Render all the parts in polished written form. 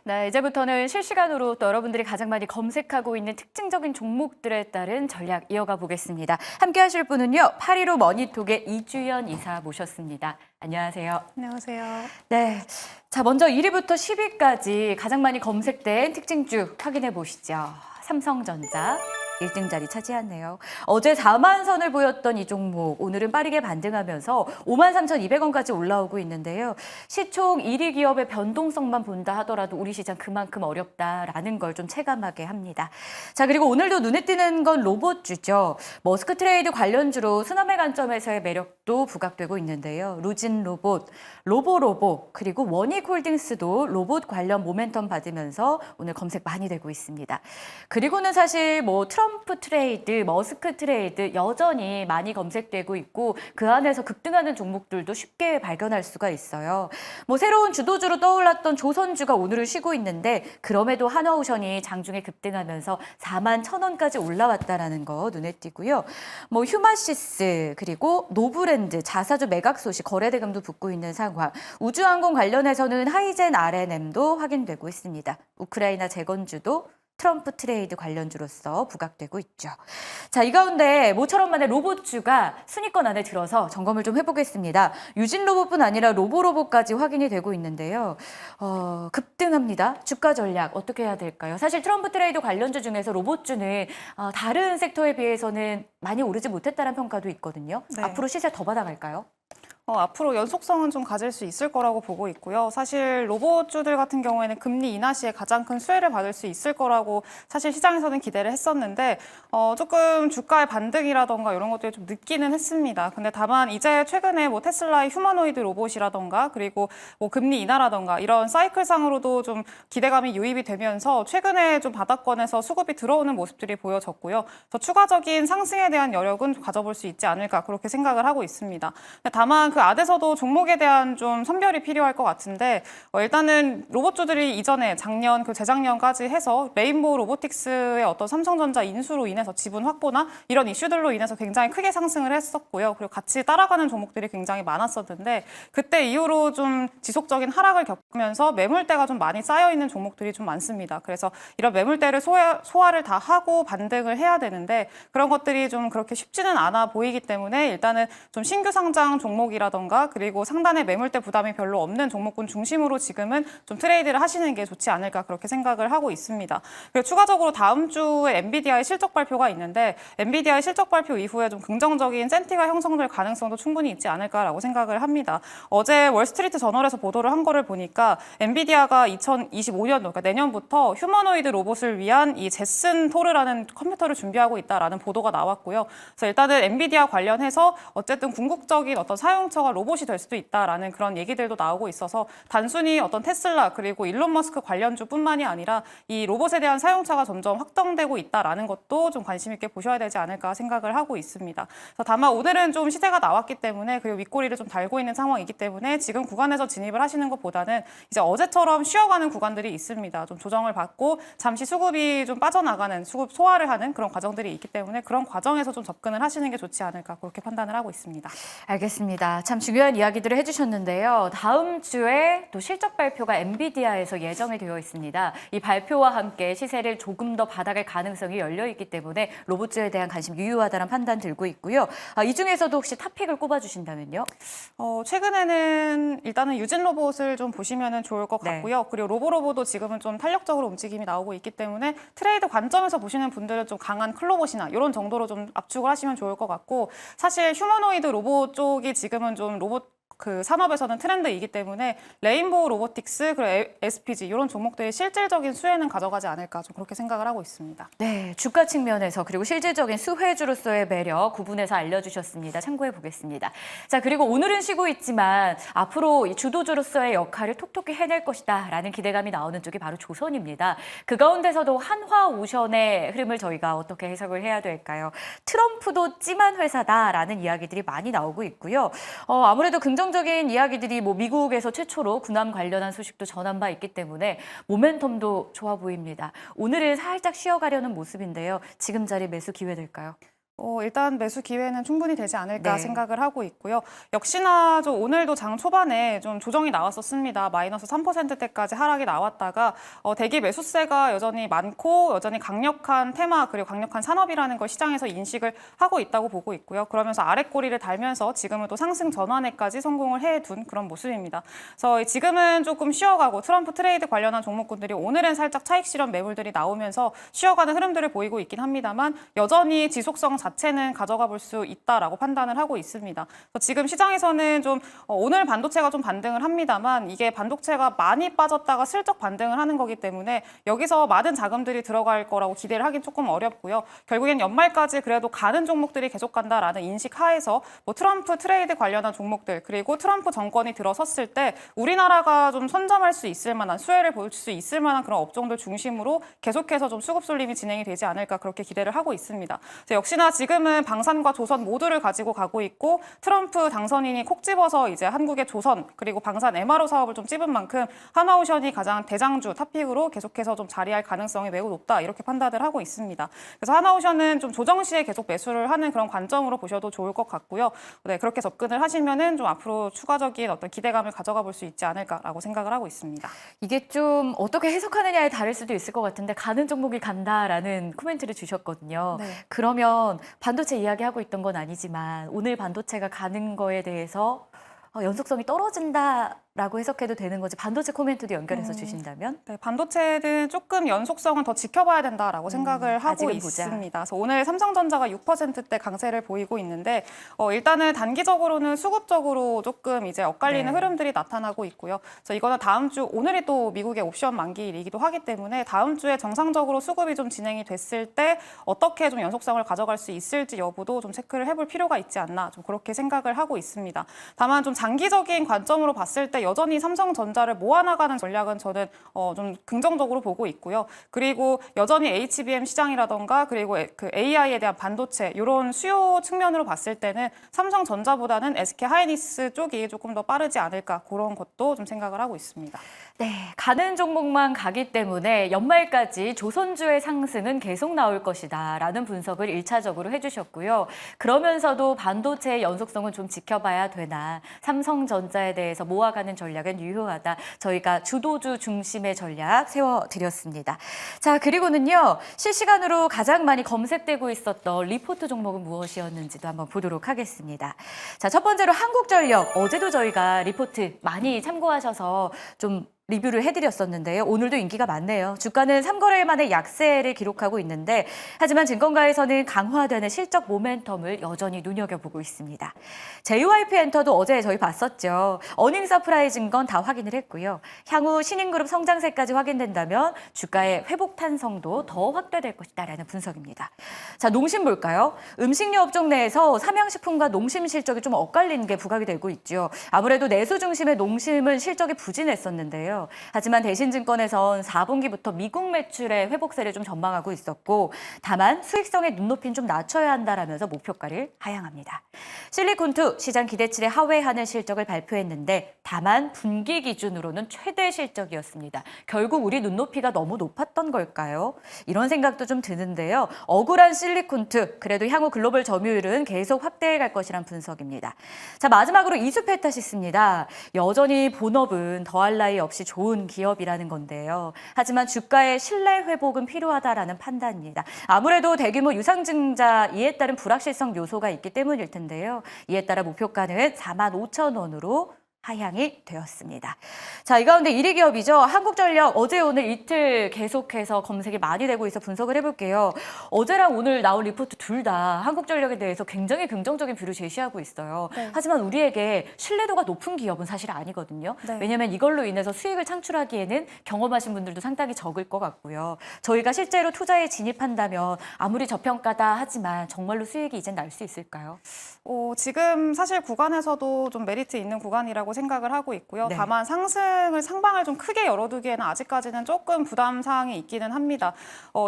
네, 이제부터는 실시간으로 또 여러분들이 가장 많이 검색하고 있는 특징적인 종목들에 따른 전략 이어가 보겠습니다. 함께 하실 분은요, 815 머니톡의 이주연 이사 모셨습니다. 안녕하세요. 안녕하세요. 네, 자 먼저 1위부터 10위까지 가장 많이 검색된 특징주 확인해 보시죠. 삼성전자. 1등 자리 차지하네요. 어제 4만 선을 보였던 이 종목, 오늘은 빠르게 반등하면서 53,200원까지 올라오고 있는데요. 시총 1위 기업의 변동성만 본다 하더라도 우리 시장 그만큼 어렵다라는 걸 좀 체감하게 합니다. 자, 그리고 오늘도 눈에 띄는 건 로봇주죠. 머스크 트레이드 관련주로 순환매 관점에서의 매력도 부각되고 있는데요. 루진 로봇, 로보로보, 그리고 원익홀딩스도 로봇 관련 모멘텀 받으면서 오늘 검색 많이 되고 있습니다. 그리고는 사실 뭐 트럼프 트레이드, 머스크 트레이드 여전히 많이 검색되고 있고 그 안에서 급등하는 종목들도 쉽게 발견할 수가 있어요. 뭐 새로운 주도주로 떠올랐던 조선주가 오늘은 쉬고 있는데 그럼에도 한화오션이 장중에 급등하면서 41,000원까지 올라왔다라는 거 눈에 띄고요. 뭐 휴마시스 그리고 노브랜드 자사주 매각 소식 거래 대금도 붙고 있는 상황. 우주항공 관련해서는 하이젠 R&M도 확인되고 있습니다. 우크라이나 재건주도 트럼프 트레이드 관련주로서 부각되고 있죠. 자, 이 가운데 모처럼 만의 로봇주가 순위권 안에 들어서 점검을 좀 해보겠습니다. 유진 로봇뿐 아니라 로보로봇까지 확인이 되고 있는데요. 급등합니다. 주가 전략 어떻게 해야 될까요? 사실 트럼프 트레이드 관련주 중에서 로봇주는 다른 섹터에 비해서는 많이 오르지 못했다는 평가도 있거든요. 네. 앞으로 시세 더 받아갈까요? 앞으로 연속성은 좀 가질 수 있을 거라고 보고 있고요. 사실 로봇주들 같은 경우에는 금리 인하 시에 가장 큰 수혜를 받을 수 있을 거라고 사실 시장에서는 기대를 했었는데 조금 주가의 반등이라던가 이런 것들이 좀 늦기는 했습니다. 근데 다만 이제 최근에 뭐 테슬라의 휴머노이드 로봇이라던가 그리고 뭐 금리 인하라던가 이런 사이클상으로도 좀 기대감이 유입이 되면서 최근에 좀 바닥권에서 수급이 들어오는 모습들이 보여졌고요. 더 추가적인 상승에 대한 여력은 가져볼 수 있지 않을까 그렇게 생각을 하고 있습니다. 다만 그 안에서도 종목에 대한 좀 선별이 필요할 것 같은데 일단은 로봇주들이 이전에 작년 그 재작년까지 해서 레인보우 로보틱스의 어떤 삼성전자 인수로 인해서 지분 확보나 이런 이슈들로 인해서 굉장히 크게 상승을 했었고요. 그리고 같이 따라가는 종목들이 굉장히 많았었는데 그때 이후로 좀 지속적인 하락을 겪으면서 매물대가 좀 많이 쌓여 있는 종목들이 좀 많습니다. 그래서 이런 매물대를 소화를 다 하고 반등을 해야 되는데 그런 것들이 좀 그렇게 쉽지는 않아 보이기 때문에 일단은 좀 신규 상장 종목이라 던가 그리고 상단의 매물대 부담이 별로 없는 종목군 중심으로 지금은 좀 트레이드를 하시는 게 좋지 않을까 그렇게 생각을 하고 있습니다. 그리고 추가적으로 다음 주에 엔비디아의 실적 발표가 있는데 엔비디아의 실적 발표 이후에 좀 긍정적인 센티가 형성될 가능성도 충분히 있지 않을까라고 생각을 합니다. 어제 월스트리트 저널에서 보도를 한 거를 보니까 엔비디아가 2025년도 그러니까 내년부터 휴머노이드 로봇을 위한 이 제슨 토르라는 컴퓨터를 준비하고 있다라는 보도가 나왔고요. 그래서 일단은 엔비디아 관련해서 어쨌든 궁극적인 어떤 사용처가 로봇이 될 수도 있다라는 그런 얘기들도 나오고 있어서 단순히 어떤 테슬라 그리고 일론 머스크 관련주뿐만이 아니라 이 로봇에 대한 사용처가 점점 확정되고 있다라는 것도 좀 관심 있게 보셔야 되지 않을까 생각을 하고 있습니다. 그래서 다만 오늘은 좀 시세가 나왔기 때문에 그리고 윗꼬리를 좀 달고 있는 상황이기 때문에 지금 구간에서 진입을 하시는 것보다는 이제 어제처럼 쉬어가는 구간들이 있습니다. 좀 조정을 받고 잠시 수급이 좀 빠져나가는 수급 소화를 하는 그런 과정들이 있기 때문에 그런 과정에서 좀 접근을 하시는 게 좋지 않을까 그렇게 판단을 하고 있습니다. 알겠습니다. 참 중요한 이야기들을 해주셨는데요. 다음 주에 또 실적 발표가 엔비디아에서 예정이 되어 있습니다. 이 발표와 함께 시세를 조금 더 바닥할 가능성이 열려 있기 때문에 로봇주에 대한 관심 유효하다는 판단 들고 있고요. 이 중에서도 혹시 탑픽을 꼽아주신다면요? 최근에는 일단은 유진 로봇을 좀 보시면 좋을 것 같고요. 네. 그리고 로보로보도 지금은 좀 탄력적으로 움직임이 나오고 있기 때문에 트레이드 관점에서 보시는 분들은 좀 강한 클로봇이나 이런 정도로 좀 압축을 하시면 좋을 것 같고 사실 휴머노이드 로봇 쪽이 지금은 좀 로봇 그 산업에서는 트렌드이기 때문에 레인보우 로보틱스 그리고 SPG 이런 종목들이 실질적인 수혜는 가져가지 않을까 좀 그렇게 생각을 하고 있습니다. 네, 주가 측면에서 그리고 실질적인 수혜주로서의 매력 구분해서 알려주셨습니다. 참고해 보겠습니다. 자, 그리고 오늘은 쉬고 있지만 앞으로 이 주도주로서의 역할을 톡톡히 해낼 것이다 라는 기대감이 나오는 쪽이 바로 조선입니다. 그 가운데서도 한화오션의 흐름을 저희가 어떻게 해석을 해야 될까요? 트럼프도 찜한 회사다라는 이야기들이 많이 나오고 있고요. 아무래도 긍정적인 이야기들이 뭐 미국에서 최초로 군함 관련한 소식도 전한 바 있기 때문에 모멘텀도 좋아 보입니다. 오늘은 살짝 쉬어가려는 모습인데요. 지금 자리 매수 기회 될까요? 일단 매수 기회는 충분히 되지 않을까 네. 생각을 하고 있고요. 역시나 좀 오늘도 장 초반에 좀 조정이 나왔었습니다. 마이너스 3%대까지 하락이 나왔다가 대기 매수세가 여전히 많고 여전히 강력한 테마 그리고 강력한 산업이라는 걸 시장에서 인식을 하고 있다고 보고 있고요. 그러면서 아랫꼬리를 달면서 지금은 또 상승 전환에까지 성공을 해둔 그런 모습입니다. 그래서 지금은 조금 쉬어가고 트럼프 트레이드 관련한 종목군들이 오늘은 살짝 차익 실현 매물들이 나오면서 쉬어가는 흐름들을 보이고 있긴 합니다만 여전히 지속성 자체는 가져가 볼 수 있다라고 판단을 하고 있습니다. 그래서 지금 시장에서는 좀 오늘 반도체가 좀 반등을 합니다만 이게 반도체가 많이 빠졌다가 슬쩍 반등을 하는 거기 때문에 여기서 많은 자금들이 들어갈 거라고 기대를 하긴 조금 어렵고요. 결국엔 연말까지 그래도 가는 종목들이 계속 간다라는 인식 하에서 뭐 트럼프 트레이드 관련한 종목들 그리고 트럼프 정권이 들어섰을 때 우리나라가 좀 선점할 수 있을 만한 수혜를 볼 수 있을 만한 그런 업종들 중심으로 계속해서 좀 수급 쏠림이 진행이 되지 않을까 그렇게 기대를 하고 있습니다. 역시나 지금은 방산과 조선 모두를 가지고 가고 있고 트럼프 당선인이 콕 집어서 이제 한국의 조선 그리고 방산 MRO 사업을 좀 찝은 만큼 하나오션이 가장 대장주 탑픽으로 계속해서 좀 자리할 가능성이 매우 높다 이렇게 판단을 하고 있습니다. 그래서 하나오션은 좀 조정 시에 계속 매수를 하는 그런 관점으로 보셔도 좋을 것 같고요. 네, 그렇게 접근을 하시면은 좀 앞으로 추가적인 어떤 기대감을 가져가 볼 수 있지 않을까라고 생각을 하고 있습니다. 이게 좀 어떻게 해석하느냐에 다를 수도 있을 것 같은데 가는 종목이 간다라는 코멘트를 주셨거든요. 네. 그러면 반도체 이야기하고 있던 건 아니지만 오늘 반도체가 가는 거에 대해서 연속성이 떨어진다라고 해석해도 되는 거지 반도체 코멘트도 연결해서 주신다면? 네, 반도체는 조금 연속성은 더 지켜봐야 된다라고 생각을 하고 아직은 보자. 있습니다. 그래서 오늘 삼성전자가 6%대 강세를 보이고 있는데 일단은 단기적으로는 수급적으로 조금 이제 엇갈리는 네. 흐름들이 나타나고 있고요. 그래서 이거는 다음 주 오늘이 또 미국의 옵션 만기일이기도 하기 때문에 다음 주에 정상적으로 수급이 좀 진행이 됐을 때 어떻게 좀 연속성을 가져갈 수 있을지 여부도 좀 체크를 해볼 필요가 있지 않나 좀 그렇게 생각을 하고 있습니다. 다만 좀 장기적인 관점으로 봤을 때 여전히 삼성전자를 모아나가는 전략은 저는 좀 긍정적으로 보고 있고요. 그리고 여전히 HBM 시장이라던가 그리고 그 AI에 대한 반도체 이런 수요 측면으로 봤을 때는 삼성전자보다는 SK 하이닉스 쪽이 조금 더 빠르지 않을까 그런 것도 좀 생각을 하고 있습니다. 네, 가는 종목만 가기 때문에 연말까지 조선주의 상승은 계속 나올 것이다 라는 분석을 1차적으로 해주셨고요. 그러면서도 반도체의 연속성은 좀 지켜봐야 되나 삼성전자에 대해서 모아가는 전략은 유효하다. 저희가 주도주 중심의 전략 세워드렸습니다. 자, 그리고는요. 실시간으로 가장 많이 검색되고 있었던 리포트 종목은 무엇이었는지도 한번 보도록 하겠습니다. 자, 첫 번째로 한국전력. 어제도 저희가 리포트 많이 참고하셔서 좀 리뷰를 해드렸었는데요. 오늘도 인기가 많네요. 주가는 3거래일 만에 약세를 기록하고 있는데 하지만 증권가에서는 강화되는 실적 모멘텀을 여전히 눈여겨보고 있습니다. JYP엔터도 어제 저희 봤었죠. 어닝 서프라이즈인 건 다 확인을 했고요. 향후 신인그룹 성장세까지 확인된다면 주가의 회복 탄성도 더 확대될 것이다라는 분석입니다. 자, 농심 볼까요? 음식료 업종 내에서 삼양식품과 농심 실적이 좀 엇갈리는 게 부각이 되고 있죠. 아무래도 내수 중심의 농심은 실적이 부진했었는데요. 하지만 대신증권에선 4분기부터 미국 매출의 회복세를 좀 전망하고 있었고 다만 수익성의 눈높이는 좀 낮춰야 한다라면서 목표가를 하향합니다. 실리콘2 시장 기대치를 하회하는 실적을 발표했는데 다만 분기 기준으로는 최대 실적이었습니다. 결국 우리 눈높이가 너무 높았던 걸까요? 이런 생각도 좀 드는데요. 억울한 실리콘2 그래도 향후 글로벌 점유율은 계속 확대해 갈 것이란 분석입니다. 자, 마지막으로 이수페타시스입니다. 여전히 본업은 더할 나위 없이 좋은 기업이라는 건데요. 하지만 주가의 신뢰 회복은 필요하다라는 판단입니다. 아무래도 대규모 유상증자 이에 따른 불확실성 요소가 있기 때문일 텐데요. 이에 따라 목표가는 45,000원으로 하향이 되었습니다. 자, 이 가운데 1위 기업이죠. 한국전력 어제 오늘 이틀 계속해서 검색이 많이 되고 있어 분석을 해볼게요. 어제랑 오늘 나온 리포트 둘 다 한국전력에 대해서 굉장히 긍정적인 뷰를 제시하고 있어요. 네. 하지만 우리에게 신뢰도가 높은 기업은 사실 아니거든요. 네. 왜냐하면 이걸로 인해서 수익을 창출하기에는 경험하신 분들도 상당히 적을 것 같고요. 저희가 실제로 투자에 진입한다면 아무리 저평가다 하지만 정말로 수익이 이젠 날 수 있을까요? 지금 사실 구간에서도 좀 메리트 있는 구간이라고 생각을 하고 있고요. 네. 다만 상방을 좀 크게 열어두기에는 아직까지는 조금 부담 사항이 있기는 합니다.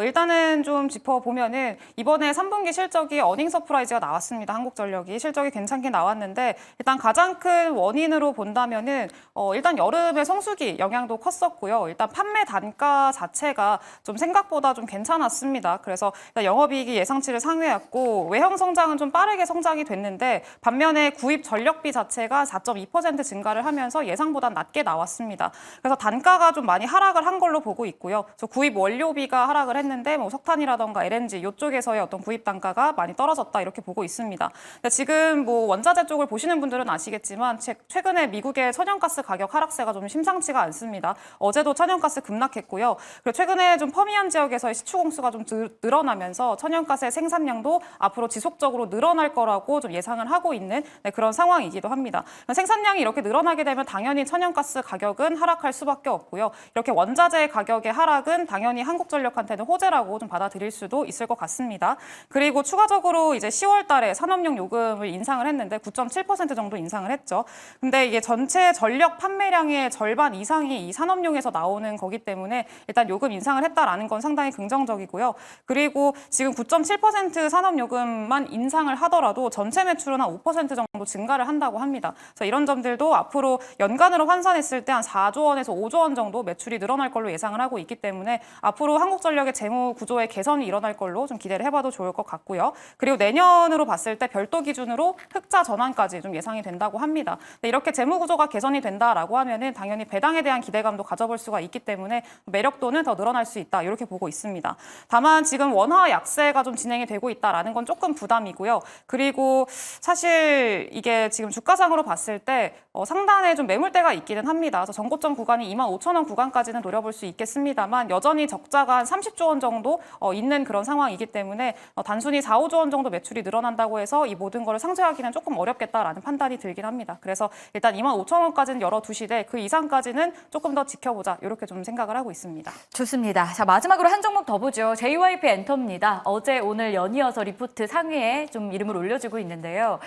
일단은 좀 짚어보면은 이번에 3분기 실적이 어닝 서프라이즈가 나왔습니다. 한국전력이 실적이 괜찮게 나왔는데 일단 가장 큰 원인으로 본다면은 일단 여름에 성수기 영향도 컸었고요. 일단 판매 단가 자체가 좀 생각보다 좀 괜찮았습니다. 그래서 일단 영업이익이 예상치를 상회했고 외형 성장은 좀 빠르게 성장이 됐는데 반면에 구입 전력비 자체가 4.2% 증가를 하면서 예상보다 낮게 나왔습니다. 그래서 단가가 좀 많이 하락을 한 걸로 보고 있고요. 그래서 구입 원료비가 하락을 했는데 뭐 석탄이라던가 LNG 이쪽에서의 어떤 구입 단가가 많이 떨어졌다 이렇게 보고 있습니다. 근데 지금 뭐 원자재 쪽을 보시는 분들은 아시겠지만 최근에 미국의 천연가스 가격 하락세가 좀 심상치가 않습니다. 어제도 천연가스 급락했고요. 그리고 최근에 좀 퍼미안 지역에서의 시추 공수가 좀 늘어나면서 천연가스의 생산량도 앞으로 지속적으로 늘어날 거라고 좀 예상을 하고 있는 그런 상황이기도 합니다. 생산량이 이렇게 늘어나게 되면 당연히 천연가스 가격은 하락할 수밖에 없고요. 이렇게 원자재 가격의 하락은 당연히 한국전력한테는 호재라고 좀 받아들일 수도 있을 것 같습니다. 그리고 추가적으로 이제 10월 달에 산업용 요금을 인상을 했는데 9.7% 정도 인상을 했죠. 근데 이게 전체 전력 판매량의 절반 이상이 이 산업용에서 나오는 거기 때문에 일단 요금 인상을 했다라는 건 상당히 긍정적이고요. 그리고 지금 9.7% 산업요금만 인상을 하더라도 전체 매출은 한 5% 정도 증가를 한다고 합니다. 그래서 이런 점들도 앞으로 연간으로 환산했을 때 한 4조 원에서 5조 원 정도 매출이 늘어날 걸로 예상을 하고 있기 때문에 앞으로 한국전력의 재무 구조의 개선이 일어날 걸로 좀 기대를 해봐도 좋을 것 같고요. 그리고 내년으로 봤을 때 별도 기준으로 흑자 전환까지 좀 예상이 된다고 합니다. 이렇게 재무 구조가 개선이 된다라고 하면은 당연히 배당에 대한 기대감도 가져볼 수가 있기 때문에 매력도는 더 늘어날 수 있다 이렇게 보고 있습니다. 다만 지금 원화 약세가 좀 진행이 되고 있다라는 건 조금 부담이고요. 그리고 사실 이게 지금 주가상으로 봤을 때 상단에 좀 매물대가 있기는 합니다. 그래서 전고점 구간이 25,000원 구간까지는 노려볼 수 있겠습니다만 여전히 적자가 한 30조 원 정도 있는 그런 상황이기 때문에 단순히 4, 5조 원 정도 매출이 늘어난다고 해서 이 모든 거를 상쇄하기는 조금 어렵겠다라는 판단이 들긴 합니다. 그래서 일단 25,000원까지는 열어두시되 그 이상까지는 조금 더 지켜보자 이렇게 좀 생각을 하고 있습니다. 좋습니다. 자, 마지막으로 한 종목 더 보죠. JYP 엔터입니다. 어제 오늘 연이어서 리포트 상위에 좀 이름을 올려주고 있는데요.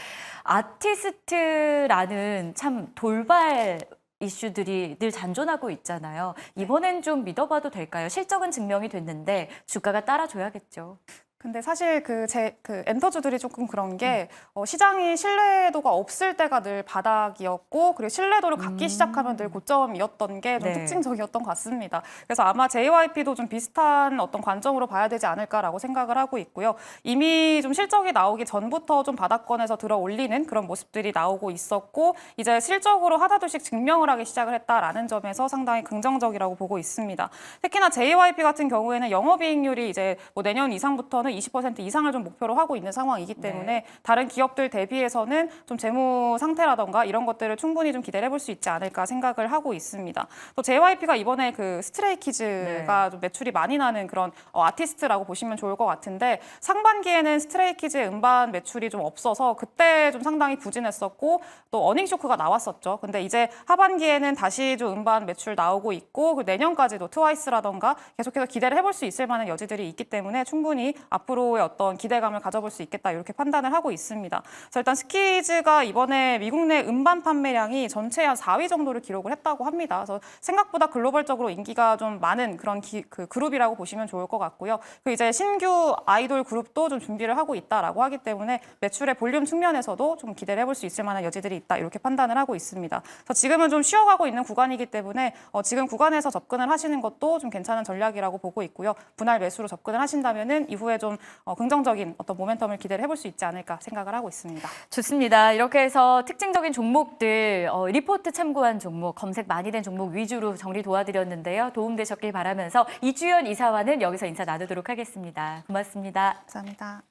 아티스트라는 참 돌발 이슈들이 늘 잔존하고 있잖아요. 이번엔 좀 믿어봐도 될까요? 실적은 증명이 됐는데 주가가 따라줘야겠죠. 근데 사실 그 엔터주들이 조금 그런 게 시장이 신뢰도가 없을 때가 늘 바닥이었고 그리고 신뢰도를 갖기 시작하면 늘 고점이었던 게 좀 네. 특징적이었던 것 같습니다. 그래서 아마 JYP도 좀 비슷한 어떤 관점으로 봐야 되지 않을까라고 생각을 하고 있고요. 이미 좀 실적이 나오기 전부터 좀 바닥권에서 들어 올리는 그런 모습들이 나오고 있었고 이제 실적으로 하나둘씩 증명을 하기 시작을 했다라는 점에서 상당히 긍정적이라고 보고 있습니다. 특히나 JYP 같은 경우에는 영업이익률이 이제 뭐 내년 이상부터는 20% 이상을 좀 목표로 하고 있는 상황이기 때문에 네. 다른 기업들 대비해서는 좀 재무 상태라던가 이런 것들을 충분히 좀 기대를 해볼 수 있지 않을까 생각을 하고 있습니다. 또 JYP가 이번에 그 스트레이키즈가 좀 매출이 많이 나는 그런 아티스트라고 보시면 좋을 것 같은데 상반기에는 스트레이키즈의 음반 매출이 좀 없어서 그때 좀 상당히 부진했었고 또 어닝 쇼크가 나왔었죠. 근데 이제 하반기에는 다시 좀 음반 매출 나오고 있고 그 내년까지도 트와이스라던가 계속해서 기대를 해볼 수 있을 만한 여지들이 있기 때문에 충분히 앞으로의 어떤 기대감을 가져볼 수 있겠다 이렇게 판단을 하고 있습니다. 그래서 일단 스키즈가 이번에 미국 내 음반 판매량이 전체의 한 4위 정도를 기록을 했다고 합니다. 그래서 생각보다 글로벌적으로 인기가 좀 많은 그런 그 그룹이라고 보시면 좋을 것 같고요. 그 이제 신규 아이돌 그룹도 좀 준비를 하고 있다라고 하기 때문에 매출의 볼륨 측면에서도 좀 기대를 해볼 수 있을 만한 여지들이 있다 이렇게 판단을 하고 있습니다. 그래서 지금은 좀 쉬어가고 있는 구간이기 때문에 지금 구간에서 접근을 하시는 것도 좀 괜찮은 전략이라고 보고 있고요. 분할 매수로 접근을 하신다면은 이후에 좀 긍정적인 어떤 모멘텀을 기대를 해볼 수 있지 않을까 생각을 하고 있습니다. 좋습니다. 이렇게 해서 특징적인 종목들, 리포트 참고한 종목, 검색 많이 된 종목 위주로 정리 도와드렸는데요. 도움되셨길 바라면서 이주연 이사와는 여기서 인사 나누도록 하겠습니다. 고맙습니다. 감사합니다.